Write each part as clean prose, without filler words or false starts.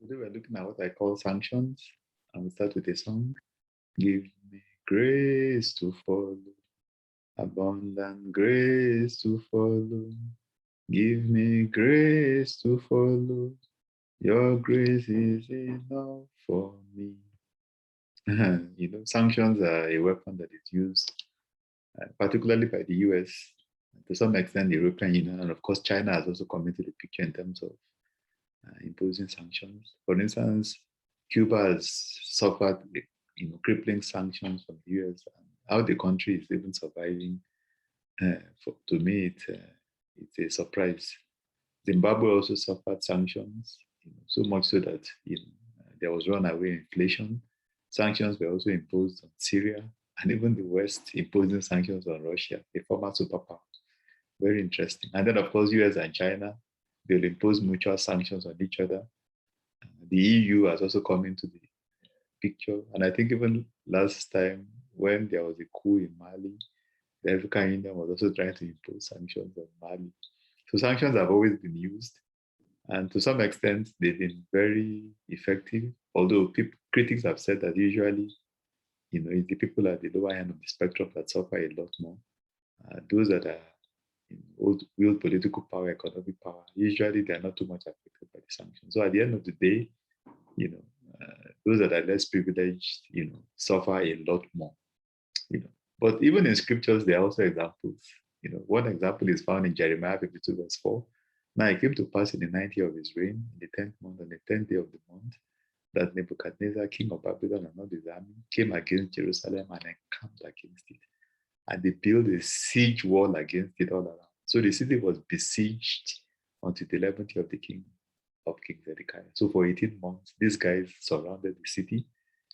Today we're looking at what I call sanctions, and we start with a song. Give me grace to follow, abundant grace to follow. Give me grace to follow. Your grace is enough for me. Sanctions are a weapon that is used, particularly by the US, to some extent the European Union, and of course China has also come into the picture in terms of imposing sanctions. For instance, Cuba has suffered, crippling sanctions from the US, and how the country is even surviving. To me, it's a surprise. Zimbabwe also suffered sanctions, so much so that there was runaway inflation. Sanctions were also imposed on Syria, and even the West imposing sanctions on Russia, a former superpower. Very interesting. And then, of course, US and China, they'll impose mutual sanctions on each other. The EU has also come into the picture. And I think even last time when there was a coup in Mali, the African Union was also trying to impose sanctions on Mali. So sanctions have always been used. And to some extent, they've been very effective. Although critics have said that usually, it's the people at the lower end of the spectrum that suffer a lot more. Those that are in real political power, economic power, usually they're not too much affected by the sanctions. So at the end of the day, those that are less privileged, suffer a lot more. But even in scriptures, there are also examples. One example is found in Jeremiah 52, verse 4. Now it came to pass in the 9th year of his reign, in the 10th month, on the 10th day of the month, that Nebuchadnezzar, king of Babylon, and all his army came against Jerusalem and encamped against it. And they built a siege wall against it all around. So the city was besieged until the 11th year of the king of King Zedekiah. So for 18 months, these guys surrounded the city,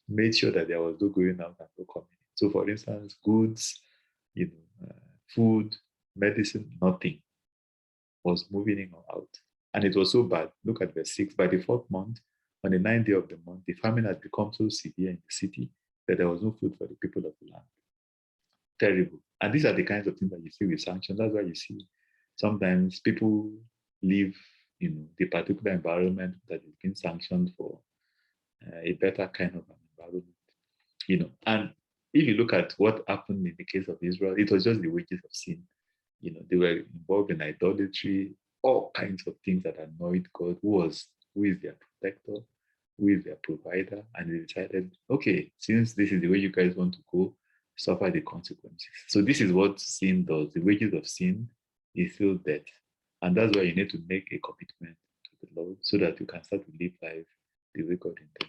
made sure that there was no going out and no coming in. So for instance, goods, food, medicine, nothing was moving in or out. And it was so bad. Look at verse 6. By the 4th month, on the 9th day of the month, the famine had become so severe in the city that there was no food for the people of the land. Terrible. And these are the kinds of things that you see with sanctions. That's why you see sometimes people leave, the particular environment that is being sanctioned for a better kind of an environment. And if you look at what happened in the case of Israel, it was just the wages of sin. They were involved in idolatry, all kinds of things that annoyed God, who is their protector, who is their provider, and they decided, okay, since this is the way you guys want to go, suffer the consequences. So this is what sin does. The wages of sin is still death. And that's why you need to make a commitment to the Lord so that you can start to live life the way God intended.